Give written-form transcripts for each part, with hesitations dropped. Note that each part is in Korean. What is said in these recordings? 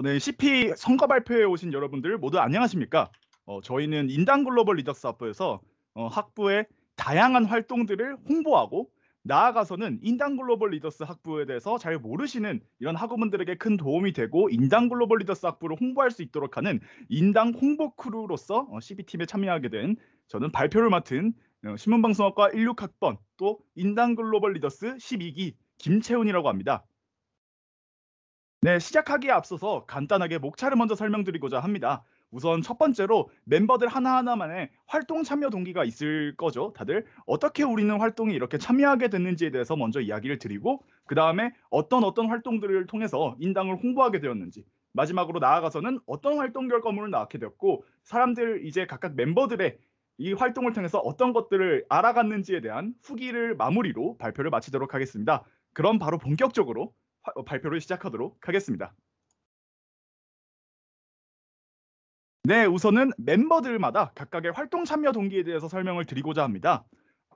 네. CP 선거 발표에 오신 여러분들 모두 안녕하십니까? 저희는 인당 글로벌 리더스 학부에서 학부의 다양한 활동들을 홍보하고 나아가서는 인당 글로벌 리더스 학부에 대해서 잘 모르시는 이런 학우분들에게 큰 도움이 되고 인당 글로벌 리더스 학부를 홍보할 수 있도록 하는 인당 홍보 크루로서 CP팀에 참여하게 된 저는 발표를 맡은 신문방송학과 16학번 또 인당 글로벌 리더스 12기 김채훈이라고 합니다. 네, 시작하기에 앞서서 간단하게 목차를 먼저 설명드리고자 합니다. 우선 첫 번째로 멤버들 하나하나만의 활동 참여 동기가 있을 거죠, 다들. 어떻게 우리는 활동에 이렇게 참여하게 됐는지에 대해서 먼저 이야기를 드리고, 그 다음에 어떤 활동들을 통해서 인당을 홍보하게 되었는지, 마지막으로 나아가서는 어떤 활동 결과물을 낳게 되었고, 사람들 이제 각각 멤버들의 이 활동을 통해서 어떤 것들을 알아갔는지에 대한 후기를 마무리로 발표를 마치도록 하겠습니다. 그럼 바로 본격적으로 발표를 시작하도록 하겠습니다. 네, 우선은 멤버들마다 각각의 활동 참여 동기에 대해서 설명을 드리고자 합니다.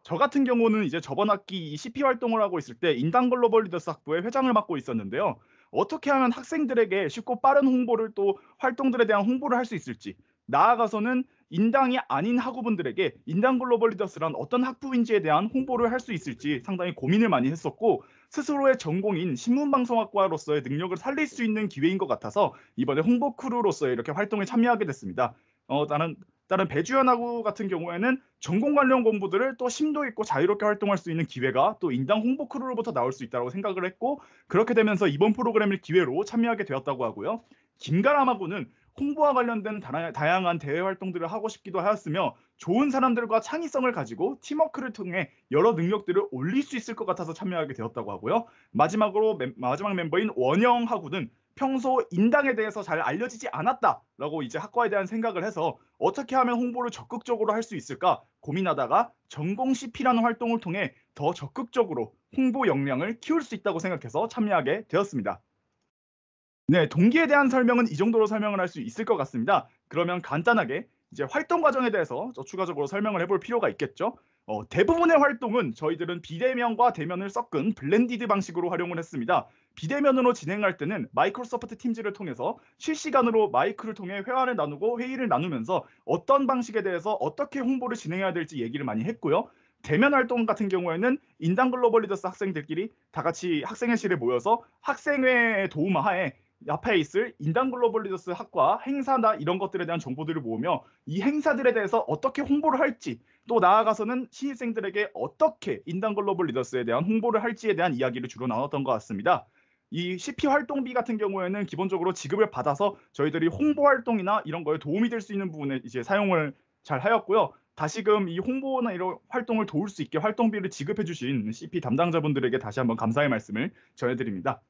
저 같은 경우는 이제 저번 학기 이 CP 활동을 하고 있을 때 인당 글로벌 리더스 학부의 회장을 맡고 있었는데요. 어떻게 하면 학생들에게 쉽고 빠른 홍보를 또 활동들에 대한 홍보를 할 수 있을지, 나아가서는 인당이 아닌 학우분들에게 인당 글로벌 리더스란 어떤 학부인지에 대한 홍보를 할 수 있을지 상당히 고민을 많이 했었고, 스스로의 전공인 신문방송학과로서의 능력을 살릴 수 있는 기회인 것 같아서 이번에 홍보 크루로서 이렇게 활동에 참여하게 됐습니다. 다른 배주연하고 같은 경우에는 전공 관련 공부들을 또 심도 있고 자유롭게 활동할 수 있는 기회가 또 인당 홍보 크루로부터 나올 수 있다고 생각을 했고, 그렇게 되면서 이번 프로그램을 기회로 참여하게 되었다고 하고요. 김가람하고는 홍보와 관련된 다양한 대외 활동들을 하고 싶기도 하였으며, 좋은 사람들과 창의성을 가지고 팀워크를 통해 여러 능력들을 올릴 수 있을 것 같아서 참여하게 되었다고 하고요. 마지막 멤버인 원영하고는 평소 인당에 대해서 잘 알려지지 않았다라고 이제 학과에 대한 생각을 해서 어떻게 하면 홍보를 적극적으로 할 수 있을까 고민하다가 전공 CP라는 활동을 통해 더 적극적으로 홍보 역량을 키울 수 있다고 생각해서 참여하게 되었습니다. 네, 동기에 대한 설명은 이 정도로 설명을 할 수 있을 것 같습니다. 그러면 간단하게 이제 활동 과정에 대해서 추가적으로 설명을 해볼 필요가 있겠죠. 대부분의 활동은 저희들은 비대면과 대면을 섞은 블렌디드 방식으로 활용을 했습니다. 비대면으로 진행할 때는 마이크로소프트 팀즈를 통해서 실시간으로 마이크를 통해 회화를 나누고 회의를 나누면서 어떤 방식에 대해서 어떻게 홍보를 진행해야 될지 얘기를 많이 했고요. 대면 활동 같은 경우에는 인당 글로벌 리더스 학생들끼리 다 같이 학생회실에 모여서 학생회의 도움 하에 앞에 있을 인당 글로벌 리더스 학과 행사나 이런 것들에 대한 정보들을 모으며 이 행사들에 대해서 어떻게 홍보를 할지, 또 나아가서는 신입생들에게 어떻게 인당 글로벌 리더스에 대한 홍보를 할지에 대한 이야기를 주로 나눴던 것 같습니다. 이 CP 활동비 같은 경우에는 기본적으로 지급을 받아서 저희들이 홍보 활동이나 이런 거에 도움이 될 수 있는 부분에 이제 사용을 잘 하였고요. 다시금 이 홍보나 이런 활동을 도울 수 있게 활동비를 지급해 주신 CP 담당자분들에게 다시 한번 감사의 말씀을 전해드립니다.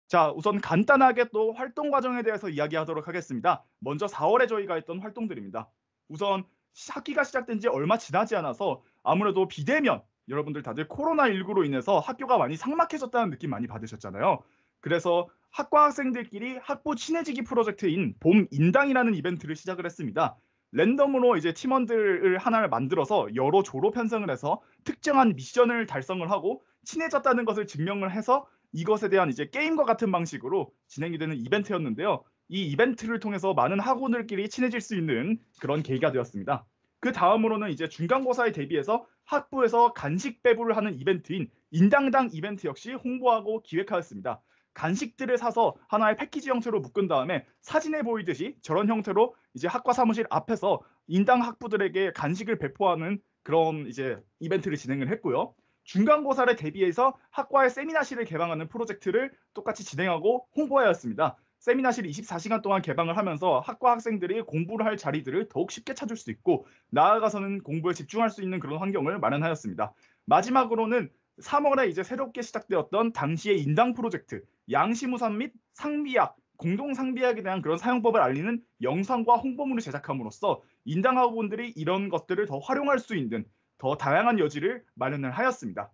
자, 우선 간단하게 또 활동 과정에 대해서 이야기하도록 하겠습니다. 먼저 4월에 저희가 했던 활동들입니다. 우선 학기가 시작된 지 얼마 지나지 않아서 아무래도 비대면, 여러분들 다들 코로나19로 인해서 학교가 많이 삭막해졌다는 느낌 많이 받으셨잖아요. 그래서 학과 학생들끼리 학부 친해지기 프로젝트인 봄 인당이라는 이벤트를 시작을 했습니다. 랜덤으로 이제 팀원들을 하나를 만들어서 여러 조로 편성을 해서 특정한 미션을 달성을 하고 친해졌다는 것을 증명을 해서 이것에 대한 이제 게임과 같은 방식으로 진행이 되는 이벤트였는데요. 이 이벤트를 통해서 많은 학우들끼리 친해질 수 있는 그런 계기가 되었습니다. 그 다음으로는 이제 중간고사에 대비해서 학부에서 간식 배부를 하는 이벤트인 인당당 이벤트 역시 홍보하고 기획하였습니다. 간식들을 사서 하나의 패키지 형태로 묶은 다음에 사진에 보이듯이 저런 형태로 이제 학과 사무실 앞에서 인당 학부들에게 간식을 배포하는 그런 이제 이벤트를 진행을 했고요. 중간고사를 대비해서 학과의 세미나실을 개방하는 프로젝트를 똑같이 진행하고 홍보하였습니다. 세미나실 24시간 동안 개방을 하면서 학과 학생들이 공부를 할 자리들을 더욱 쉽게 찾을 수 있고 나아가서는 공부에 집중할 수 있는 그런 환경을 마련하였습니다. 마지막으로는 3월에 이제 새롭게 시작되었던 당시의 인당 프로젝트, 양시무산 및 상비약, 공동 상비약에 대한 그런 사용법을 알리는 영상과 홍보물을 제작함으로써 인당 학우분들이 이런 것들을 더 활용할 수 있는 더 다양한 여지를 마련을 하였습니다.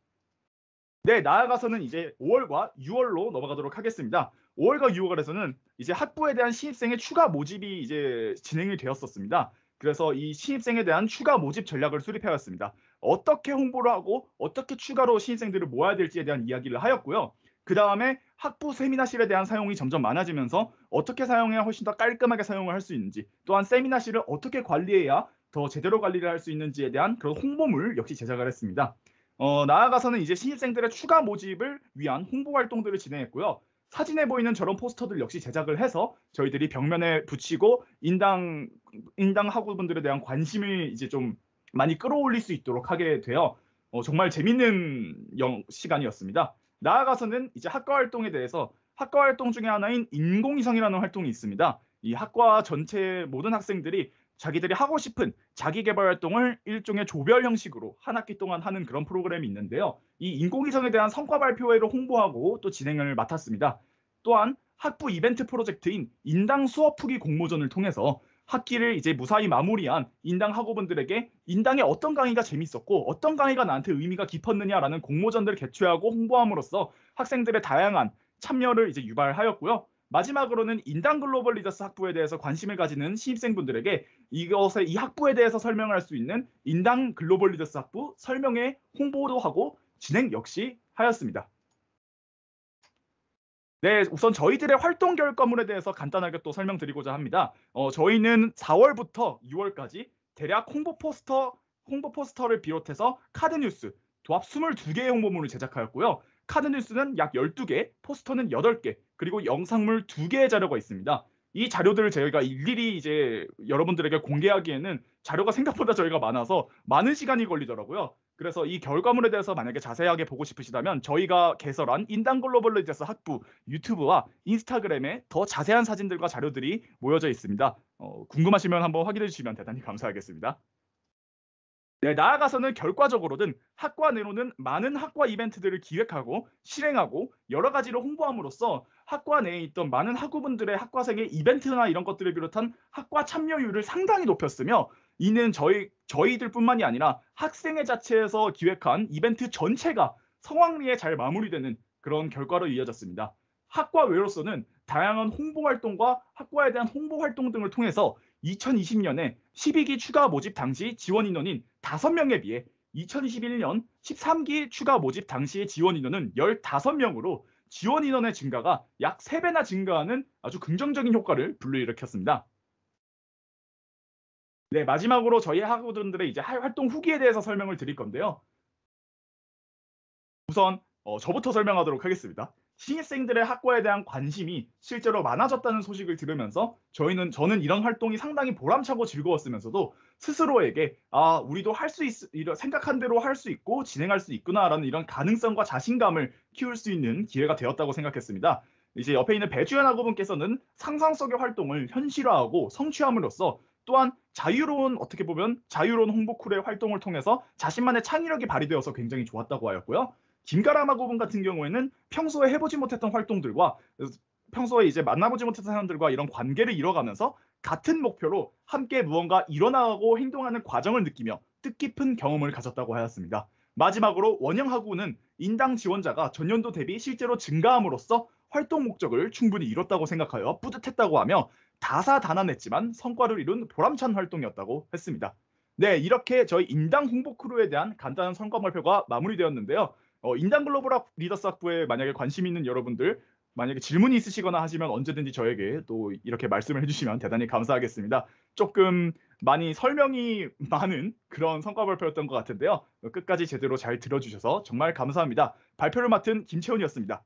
네, 나아가서는 이제 5월과 6월로 넘어가도록 하겠습니다. 5월과 6월에서는 이제 학부에 대한 신입생의 추가 모집이 이제 진행이 되었었습니다. 그래서 이 신입생에 대한 추가 모집 전략을 수립해왔습니다. 어떻게 홍보를 하고 어떻게 추가로 신입생들을 모아야 될지에 대한 이야기를 하였고요. 그다음에 학부 세미나실에 대한 사용이 점점 많아지면서 어떻게 사용해야 훨씬 더 깔끔하게 사용을 할 수 있는지, 또한 세미나실을 어떻게 관리해야 더 제대로 관리를 할 수 있는지에 대한 그런 홍보물 역시 제작을 했습니다. 나아가서는 이제 신입생들의 추가 모집을 위한 홍보 활동들을 진행했고요. 사진에 보이는 저런 포스터들 역시 제작을 해서 저희들이 벽면에 붙이고 인당 학우분들에 대한 관심을 이제 좀 많이 끌어올릴 수 있도록 하게 되어 정말 재밌는 시간이었습니다. 나아가서는 이제 학과 활동에 대해서, 학과 활동 중에 하나인 인공위성이라는 활동이 있습니다. 이 학과 전체 모든 학생들이 자기들이 하고 싶은 자기개발 활동을 일종의 조별 형식으로 한 학기 동안 하는 그런 프로그램이 있는데요. 이 인공위성에 대한 성과 발표회를 홍보하고 또 진행을 맡았습니다. 또한 학부 이벤트 프로젝트인 인당 수업 후기 공모전을 통해서 학기를 이제 무사히 마무리한 인당 학우분들에게 인당의 어떤 강의가 재밌었고 어떤 강의가 나한테 의미가 깊었느냐라는 공모전들을 개최하고 홍보함으로써 학생들의 다양한 참여를 이제 유발하였고요. 마지막으로는 인당 글로벌 리더스 학부에 대해서 관심을 가지는 신입생분들에게 이 학부에 대해서 설명할 수 있는 인당 글로벌 리더스 학부 설명회 홍보도 하고 진행 역시 하였습니다. 네, 우선 저희들의 활동 결과물에 대해서 간단하게 또 설명드리고자 합니다. 저희는 4월부터 6월까지 대략 홍보 포스터를 비롯해서 카드 뉴스, 도합 22개의 홍보물을 제작하였고요. 카드 뉴스는 약 12개, 포스터는 8개, 그리고 영상물 2개의 자료가 있습니다. 이 자료들을 저희가 일일이 이제 여러분들에게 공개하기에는 자료가 생각보다 저희가 많아서 많은 시간이 걸리더라고요. 그래서 이 결과물에 대해서 만약에 자세하게 보고 싶으시다면 저희가 개설한 인당 글로벌 리더스 학부 유튜브와 인스타그램에 더 자세한 사진들과 자료들이 모여져 있습니다. 궁금하시면 한번 확인해 주시면 대단히 감사하겠습니다. 네, 나아가서는 결과적으로는 학과 내로는 많은 학과 이벤트들을 기획하고 실행하고 여러 가지를 홍보함으로써 학과 내에 있던 많은 학우분들의 학과생의 이벤트나 이런 것들을 비롯한 학과 참여율을 상당히 높였으며, 이는 저희들뿐만이 아니라 학생회 자체에서 기획한 이벤트 전체가 성황리에 잘 마무리되는 그런 결과로 이어졌습니다. 학과 외로서는 다양한 홍보 활동과 학과에 대한 홍보 활동 등을 통해서 2020년에 12기 추가 모집 당시 지원 인원인 5명에 비해 2021년 13기 추가 모집 당시의 지원 인원은 15명으로 지원 인원의 증가가 약 3배나 증가하는 아주 긍정적인 효과를 불러일으켰습니다. 네, 마지막으로 저희 학우분들의 이제 활동 후기에 대해서 설명을 드릴 건데요. 우선 저부터 설명하도록 하겠습니다. 신입생들의 학과에 대한 관심이 실제로 많아졌다는 소식을 들으면서 저는 이런 활동이 상당히 보람차고 즐거웠으면서도 스스로에게 우리도 할 수 생각한 대로 할 수 있고 진행할 수 있구나라는 이런 가능성과 자신감을 키울 수 있는 기회가 되었다고 생각했습니다. 이제 옆에 있는 배주연 학우분께서는 상상 속의 활동을 현실화하고 성취함으로써 또한 어떻게 보면 자유로운 홍보쿨의 활동을 통해서 자신만의 창의력이 발휘되어서 굉장히 좋았다고 하였고요. 김가람 학우분 같은 경우에는 평소에 해보지 못했던 활동들과 평소에 이제 만나보지 못했던 사람들과 이런 관계를 이뤄가면서 같은 목표로 함께 무언가 일어나고 행동하는 과정을 느끼며 뜻깊은 경험을 가졌다고 하였습니다. 마지막으로 원영 학우는 인당 지원자가 전년도 대비 실제로 증가함으로써 활동 목적을 충분히 이뤘다고 생각하여 뿌듯했다고 하며 다사다난했지만 성과를 이룬 보람찬 활동이었다고 했습니다. 네, 이렇게 저희 인당 홍보 크루에 대한 간단한 성과 발표가 마무리되었는데요. 인당 글로벌 리더스 학부에 만약에 관심 있는 여러분들, 만약에 질문이 있으시거나 하시면 언제든지 저에게 또 이렇게 말씀을 해주시면 대단히 감사하겠습니다. 조금 많이 설명이 많은 그런 성과 발표였던 것 같은데요. 끝까지 제대로 잘 들어주셔서 정말 감사합니다. 발표를 맡은 김채훈이었습니다.